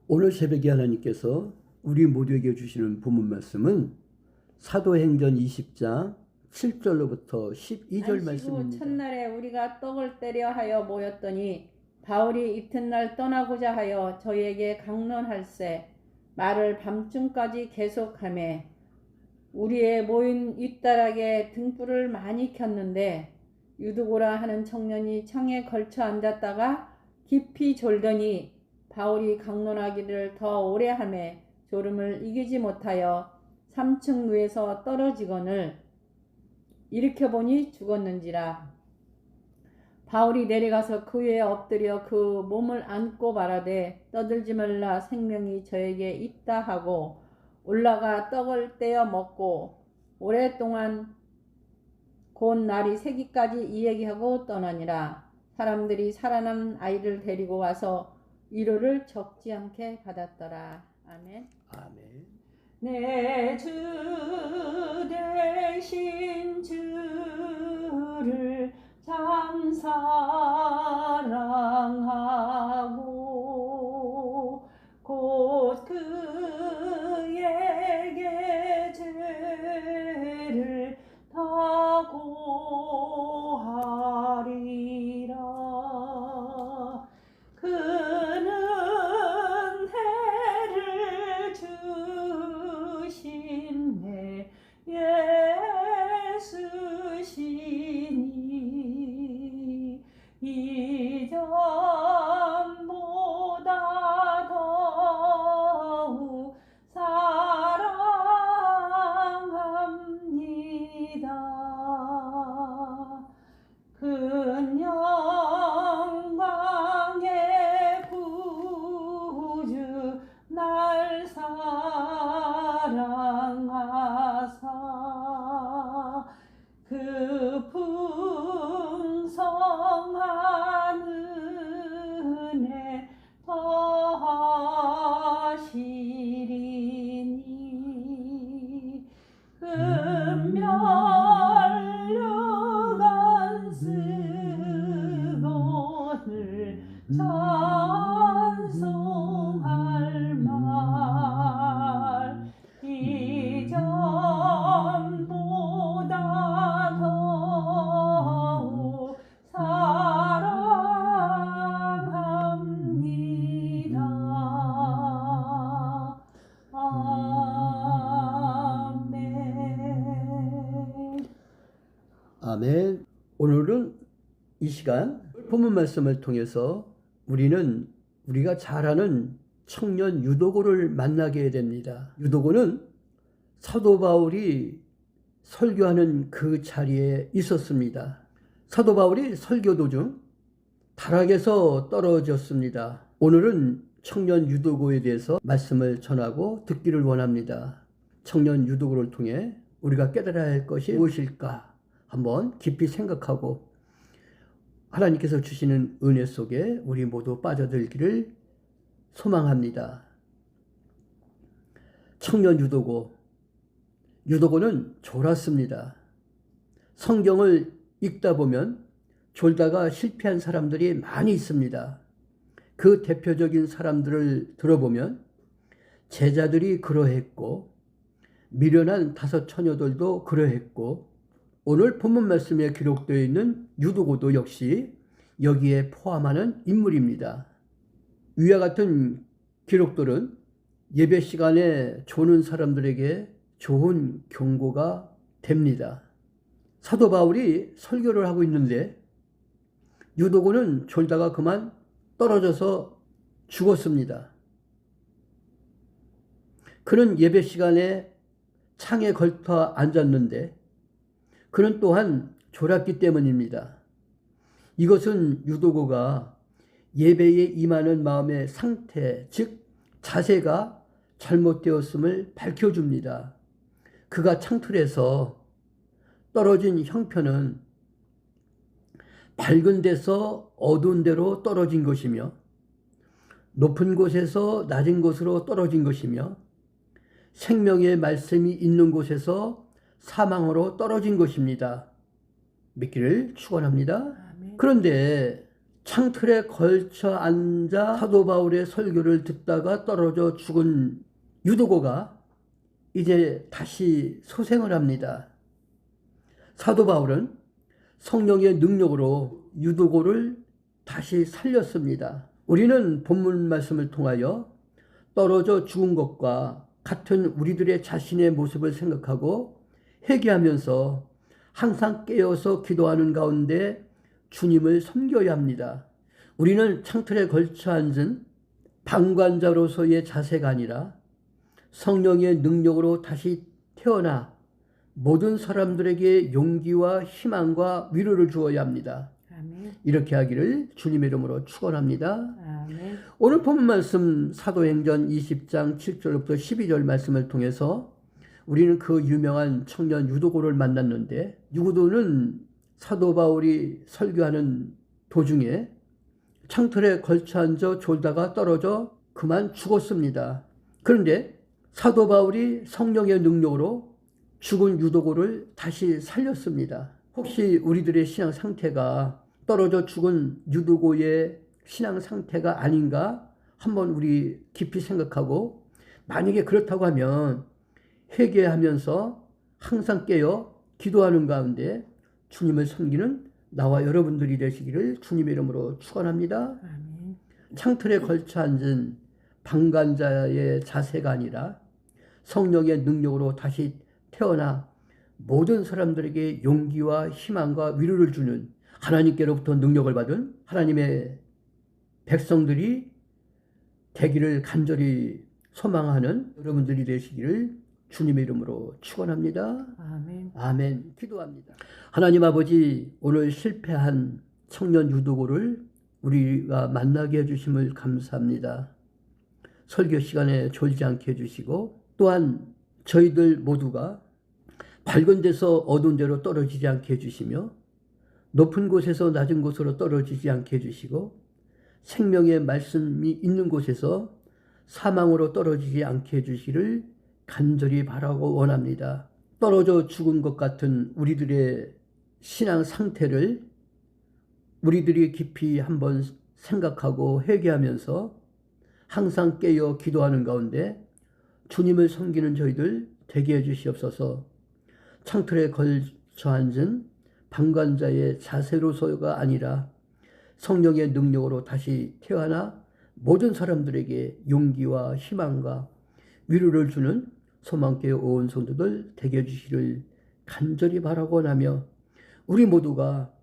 오늘 새벽에 하나님께서 우리 모두에게 주시는 본문 말씀은 사도행전 20장 7절로부터 12절 말씀입니다. 첫날에 우리가 떡을 떼려 하여 모였더니 바울이 이튿날 떠나고자 하여 저희에게 강론할세 말을 밤중까지 계속하매 우리의 모인 윗다락에 등불을 많이 켰는데 유두고라 하는 청년이 창에 걸쳐 앉았다가 깊이 졸더니 바울이 강론하기를 더 오래 하매 졸음을 이기지 못하여 3층 누에서 떨어지거늘 일으켜보니 죽었는지라. 바울이 내려가서 그 위에 엎드려 그 몸을 안고 말하되 떠들지 말라 생명이 저에게 있다 하고 올라가 떡을 떼어 먹고 오랫동안 곧 날이 새기까지 이 얘기하고 떠나니라. 사람들이 살아난 아이를 데리고 와서 위로를 적지 않게 받았더라. 아멘. 아멘. 내 주 대신 주를 참 사랑하고 곧 그에게 죄를 다 고하리라. 그는 해를 주신 내 예수시니 이전보다 더욱 사랑합니다. 큰 영광의 구주 날 사랑하사 그 풍성한 은혜 더하시리니 금멸류관 쓰고늘 찬송할 말 이전보다 더욱 사랑합니다. 아멘. 아멘. 오늘은 이 시간 본문 말씀을 통해서 우리는 우리가 잘 아는 청년 유도고를 만나게 됩니다. 유도고는 사도 바울이 설교하는 그 자리에 있었습니다. 사도 바울이 설교 도중 다락에서 떨어졌습니다. 오늘은 청년 유도고에 대해서 말씀을 전하고 듣기를 원합니다. 청년 유도고를 통해 우리가 깨달아야 할 것이 무엇일까 한번 깊이 생각하고 하나님께서 주시는 은혜 속에 우리 모두 빠져들기를 소망합니다. 청년 유도고는 졸았습니다. 성경을 읽다 보면 졸다가 실패한 사람들이 많이 있습니다. 그 대표적인 사람들을 들어보면 제자들이 그러했고 미련한 다섯 처녀들도 그러했고 오늘 본문 말씀에 기록되어 있는 유도고도 역시 여기에 포함하는 인물입니다. 위와 같은 기록들은 예배 시간에 조는 사람들에게 좋은 경고가 됩니다. 사도 바울이 설교를 하고 있는데 유도고는 졸다가 그만 떨어져서 죽었습니다. 그는 예배 시간에 창에 걸터 앉았는데 그는 또한 졸았기 때문입니다. 이것은 유도고가 예배에 임하는 마음의 상태, 즉 자세가 잘못되었음을 밝혀줍니다. 그가 창틀에서 떨어진 형편은 밝은 데서 어두운 데로 떨어진 것이며 높은 곳에서 낮은 곳으로 떨어진 것이며 생명의 말씀이 있는 곳에서 사망으로 떨어진 것입니다. 믿기를 축원합니다. 아멘. 그런데 창틀에 걸쳐 앉아 사도 바울의 설교를 듣다가 떨어져 죽은 유도고가 이제 다시 소생을 합니다. 사도 바울은 성령의 능력으로 유도고를 다시 살렸습니다. 우리는 본문 말씀을 통하여 떨어져 죽은 것과 같은 우리들의 자신의 모습을 생각하고 회개하면서 항상 깨어서 기도하는 가운데 주님을 섬겨야 합니다. 우리는 창틀에 걸쳐 앉은 방관자로서의 자세가 아니라 성령의 능력으로 다시 태어나 모든 사람들에게 용기와 희망과 위로를 주어야 합니다. 아멘. 이렇게 하기를 주님의 이름으로 축원합니다. 아멘. 오늘 본 말씀 사도행전 20장 7절부터 12절 말씀을 통해서 우리는 그 유명한 청년 유도고를 만났는데, 유도는 사도 바울이 설교하는 도중에 창틀에 걸쳐 앉아 졸다가 떨어져 그만 죽었습니다. 그런데 사도 바울이 성령의 능력으로 죽은 유도고를 다시 살렸습니다. 혹시 우리들의 신앙 상태가 떨어져 죽은 유도고의 신앙 상태가 아닌가 한번 우리 깊이 생각하고, 만약에 그렇다고 하면 회개하면서 항상 깨어 기도하는 가운데 주님을 섬기는 나와 여러분들이 되시기를 주님의 이름으로 축원합니다. 아멘. 창틀에 걸쳐 앉은 방관자의 자세가 아니라 성령의 능력으로 다시 태어나 모든 사람들에게 용기와 희망과 위로를 주는, 하나님께로부터 능력을 받은 하나님의 백성들이 되기를 간절히 소망하는 여러분들이 되시기를 주님의 이름으로 축원합니다. 아멘. 아멘. 기도합니다. 하나님 아버지, 오늘 실패한 청년 유도고를 우리가 만나게 해주심을 감사합니다. 설교 시간에 졸지 않게 해주시고, 또한 저희들 모두가 밝은 데서 어두운 데로 떨어지지 않게 해주시며, 높은 곳에서 낮은 곳으로 떨어지지 않게 해주시고, 생명의 말씀이 있는 곳에서 사망으로 떨어지지 않게 해주시기를 간절히 바라고 원합니다. 떨어져 죽은 것 같은 우리들의 신앙 상태를 우리들이 깊이 한번 생각하고 회개하면서 항상 깨어 기도하는 가운데 주님을 섬기는 저희들 되게 해주시옵소서. 창틀에 걸쳐 앉은 방관자의 자세로서가 아니라 성령의 능력으로 다시 태어나 모든 사람들에게 용기와 희망과 위로를 주는 소망교회 온 성도들 되게 해주시기를 간절히 바라고 원하며, 우리 모두가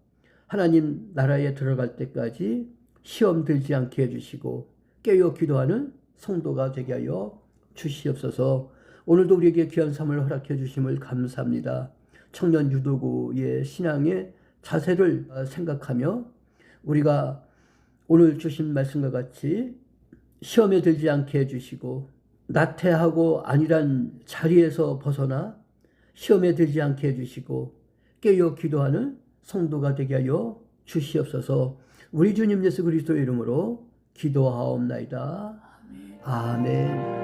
하나님 나라에 들어갈 때까지 시험 들지 않게 해주시고 깨어 기도하는 성도가 되게 하여 주시옵소서. 오늘도 우리에게 귀한 삶을 허락해 주심을 감사합니다. 청년 유도고의 신앙의 자세를 생각하며 우리가 오늘 주신 말씀과 같이 시험에 들지 않게 해주시고, 나태하고 안일한 자리에서 벗어나 시험에 들지 않게 해주시고 깨어 기도하는 성도가 되게 하여 주시옵소서. 우리 주님 예수 그리스도의 이름으로 기도하옵나이다. 아멘.